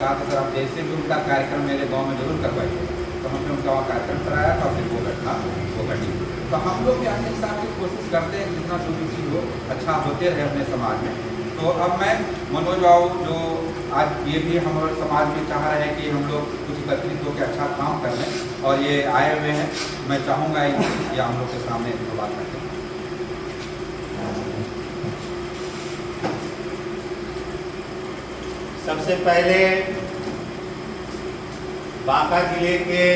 कहा था सर आप जैसे भी उनका कार्यक्रम मेरे गांव में जरूर करवाइए, तो हमने उनका वहाँ कार्यक्रम कराया था, फिर वो घटना वो घटी। तो हम लोग क्या है साहब की कोशिश करते हैं जितना जो भी चीज़ हो अच्छा होते रहे अपने समाज में। तो अब मैं मनोज बाबू जो आज ये भी हमारे समाज में चाह रहे हैं कि हम लोग कुछ एकत्रित होकर अच्छा काम कर लें और ये आए हुए हैं, मैं चाहूँगा ये हम लोग के सामने बात करते हैं। सबसे पहले बांका जिले के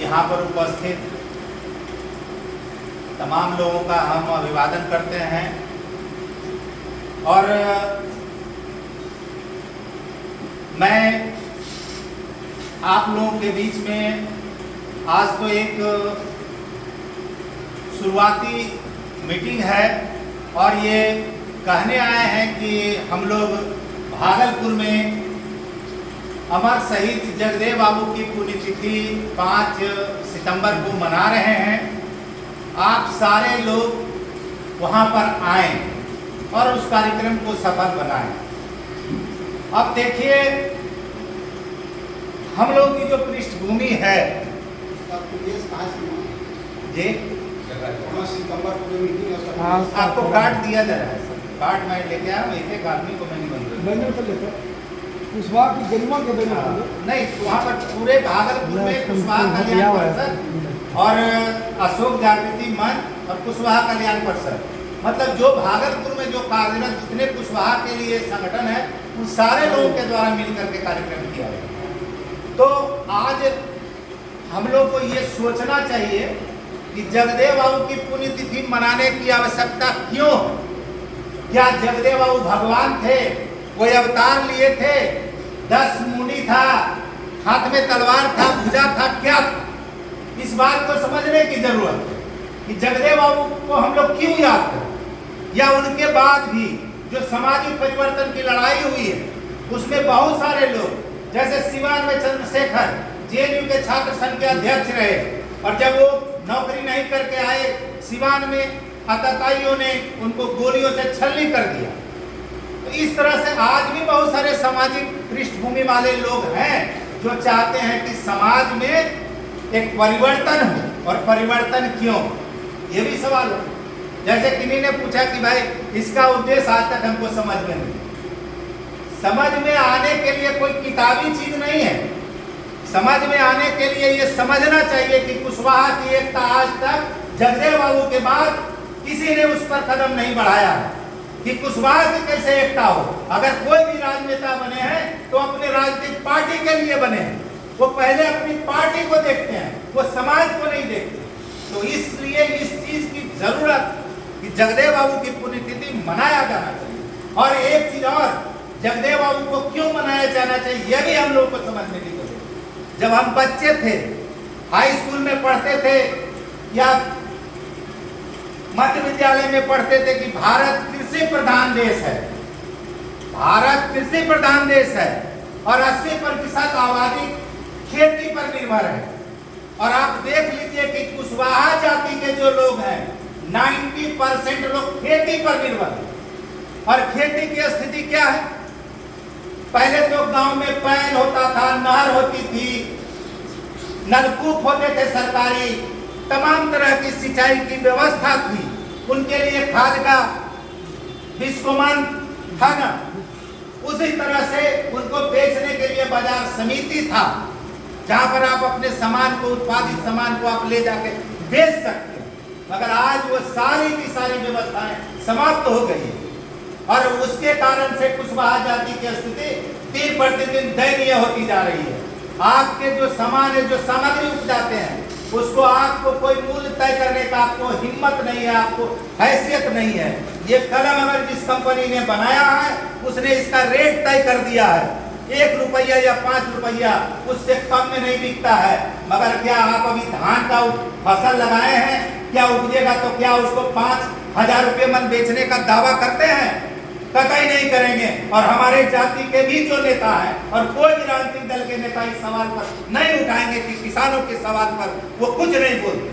यहाँ पर उपस्थित तमाम लोगों का हम अभिवादन करते हैं और मैं आप लोगों के बीच में आज तो एक शुरुआती मीटिंग है और ये कहने आए हैं कि हम लोग भागलपुर में अमर शहीद जगदेव बाबू की पुण्यतिथि 5 सितंबर को मना रहे हैं। आप सारे लोग वहां पर आए और उस कार्यक्रम को सफल बनाएं। अब देखिए हम लोग की जो पृष्ठभूमि है जी आपको कार्ड दिया जा रहा है। कार्ड मैं लेके आया, एक आदमी को मैं नहीं बन कुशवाहा की गरिमा के नहीं, वहाँ पर पूरे भागलपुर में कुशवाहा कल्याण परिषद और अशोक जागृति मंच और कुशवाहा कल्याण परिषद, मतलब जो भागलपुर में जो कार्यरत जितने कुशवाहा के लिए संगठन है उन सारे लोगों के द्वारा मिलकर के कार्यक्रम किया गया। तो आज हम लोग को ये सोचना चाहिए कि जगदेव बाबू की पुण्यतिथि मनाने की आवश्यकता क्यों? क्या जगदेव बाबू भगवान थे? कोई अवतार लिए थे? 10 मुंडी था, हाथ में तलवार था, भुजा था, क्या था? इस बात को समझने की जरूरत है कि जगदेव बाबू को हम लोग क्यों याद करें, या उनके बाद भी जो सामाजिक परिवर्तन की लड़ाई हुई है उसमें बहुत सारे लोग, जैसे सिवान में चंद्रशेखर जेएनयू के छात्र संघ के अध्यक्ष रहे और जब वो नौकरी नहीं करके आए सिवान में आतताइयों ने उनको गोलियों से छलनी कर दिया। तो इस तरह से आज भी बहुत सारे सामाजिक पृष्ठभूमि वाले लोग हैं जो चाहते हैं कि समाज में एक परिवर्तन हो, और परिवर्तन क्यों, ये भी सवाल हो। जैसे किन्हीं ने पूछा कि भाई इसका उद्देश्य आज तक हमको समझ में नहीं। समझ में आने के लिए कोई किताबी चीज नहीं है। समझ में आने के लिए ये समझना चाहिए कि कुशवाहा की एकता आज तक जगदेव बाबू के बाद किसी ने उस पर कदम नहीं बढ़ाया है कि कुशवाहा की कैसे एकता हो। अगर कोई भी राजनेता बने हैं तो अपने राजनीतिक पार्टी के लिए बने हैं, वो पहले अपनी पार्टी को देखते हैं, वो समाज को नहीं देखते। तो इसलिए इस चीज की जरूरत कि जगदेव बाबू की पुण्यतिथि मनाया जाना चाहिए। और एक चीज और, जगदेव बाबू को क्यों मनाया जाना चाहिए यह भी हम लोग को समझने की जरूरत है। जब हम बच्चे थे, हाई स्कूल में पढ़ते थे या मध्य विद्यालय में पढ़ते थे कि भारत कृषि प्रधान देश है, भारत कृषि प्रधान देश है और 80% आबादी खेती पर निर्भर है। और आप देख लीजिए कि कुशवाहा जाति के जो लोग हैं 90% लोग खेती पर निर्भर है। और खेती की स्थिति क्या है? पहले तो गांव में पैन होता था, नहर होती थी, नलकूप होते थे सरकारी, तमाम तरह की सिंचाई की व्यवस्था थी, उनके लिए खाद का विस्कोमान था ना, उसी तरह से उनको बेचने के लिए बाजार समिति था जहां पर आप अपने सामान को, उत्पादित सामान को आप ले जाके बेच सकते हैं। मगर आज वो सारी की सारी व्यवस्थाएं समाप्त हो गई और उसके कारण से कुशवाहा जाति की स्थिति दिन प्रतिदिन दयनीय होती जा रही है। आपके जो सामान है, जो सामग्री उपजाते हैं, उसको आपको कोई मूल्य तय करने का आपको हिम्मत नहीं है, आपको हैसियत नहीं है। ये कलम अगर जिस कंपनी ने बनाया है उसने इसका रेट तय कर दिया है, 1 रुपया या 5 रुपया, उससे कम में नहीं बिकता है। मगर क्या आप अभी धान का फसल लगाए हैं, क्या उपजेगा तो क्या उसको 5,000 रुपये मन बेचने का दावा करते हैं? कतई नहीं करेंगे। और हमारे जाति के भी जो नेता है और कोई भी राजनीतिक दल के नेता इस सवाल पर नहीं उठाएंगे कि किसानों के सवाल पर वो कुछ नहीं बोलते।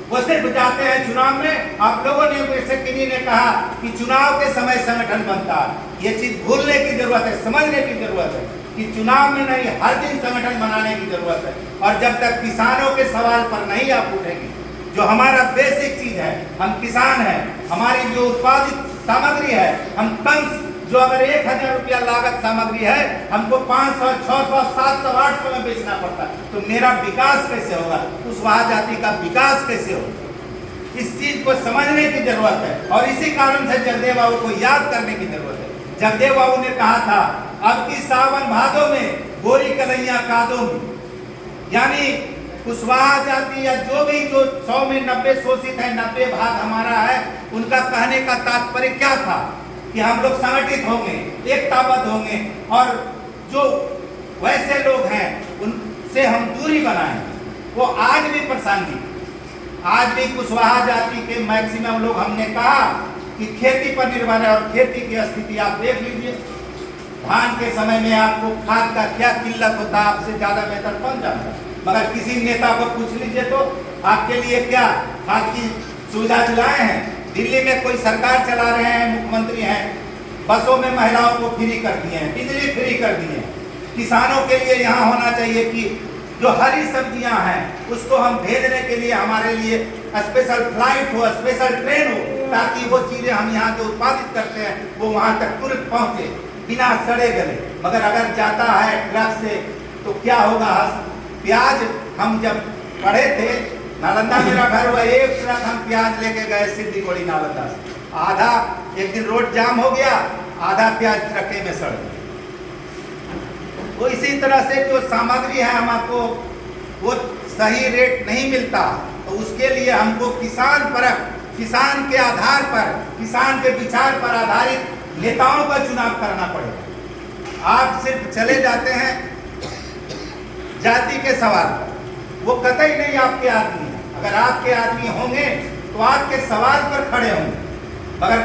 वो सिर्फ जाते हैं चुनाव में। आप लोगों ने में से किन्हीं ने कहा कि चुनाव के समय संगठन बनता है, ये चीज भूलने की जरूरत है, समझने की जरूरत है कि चुनाव में नहीं, हर दिन संगठन बनाने की जरूरत है। और जब तक किसानों के सवाल पर नहीं आप उठेंगे, जो हमारा बेसिक चीज है, हम किसान हैं, हमारी जो उत्पादित सामग्री है, हम टन, जो अगर 1000 रुपया लागत सामग्री है, हमको 500, 600, 700, 800 में बेचना पड़ता है, तो मेरा विकास कैसे होगा? कुशवाहा जाति का विकास कैसे होगा? इस चीज को समझने की जरूरत है और इसी कारण से जगदेव बाबू को याद करने की जरूरत है। जगदेव बाबू ने कहा था, अब की सावन भादों में गोरी कलैया कादों में, यानी कुशवाहा जाति या जो भी जो 100 में 90 शोषित है, 90 भाग हमारा है, उनका कहने का तात्पर्य क्या था कि हम लोग संगठित होंगे, एकताबद्ध होंगे और जो वैसे लोग हैं उनसे हम दूरी बनाएंगे। वो आज भी प्रासंगिक, आज भी कुशवाहा जाति के मैक्सिमम लोग, हमने कहा कि खेती पर निर्भर है और खेती की स्थिति आप देख लीजिए। धान के समय में आपको खाद का क्या किल्लत होता है, आपसे ज्यादा बेहतर कौन जानता है। मगर किसी नेता को पूछ लीजिए तो आपके लिए क्या खाद की सुविधा दिलाए हैं? दिल्ली में कोई सरकार चला रहे हैं, मुख्यमंत्री हैं, बसों में महिलाओं को फ्री कर दिए हैं, बिजली फ्री कर दिए हैं। किसानों के लिए यहाँ होना चाहिए कि जो हरी सब्जियां हैं उसको हम भेजने के लिए हमारे लिए स्पेशल फ्लाइट हो, स्पेशल ट्रेन हो, ताकि वो चीजें हम यहाँ जो उत्पादित करते हैं वो वहाँ तक तुरंत पहुँचे बिना सड़े गले। मगर अगर जाता है ट्रक से तो क्या होगा? प्याज हम जब पढ़े थे, नालंदा मेरा घर हुआ, एक ट्रक हम प्याज लेके गए सिद्दीगुड़ी नालंदा से, आधा एक दिन रोड जाम हो गया, आधा प्याज ट्रके में सड़ गया। तो इसी तरह से जो सामग्री है हमको वो सही रेट नहीं मिलता, तो उसके लिए हमको किसान परक, किसान के आधार पर, किसान के विचार पर आधारित नेताओं का चुनाव करना पड़ेगा। आप सिर्फ चले जाते हैं जाति के सवाल पर, वो कतई नहीं आपके आदमी है। अगर आपके आदमी होंगे तो आपके सवाल पर खड़े होंगे, मगर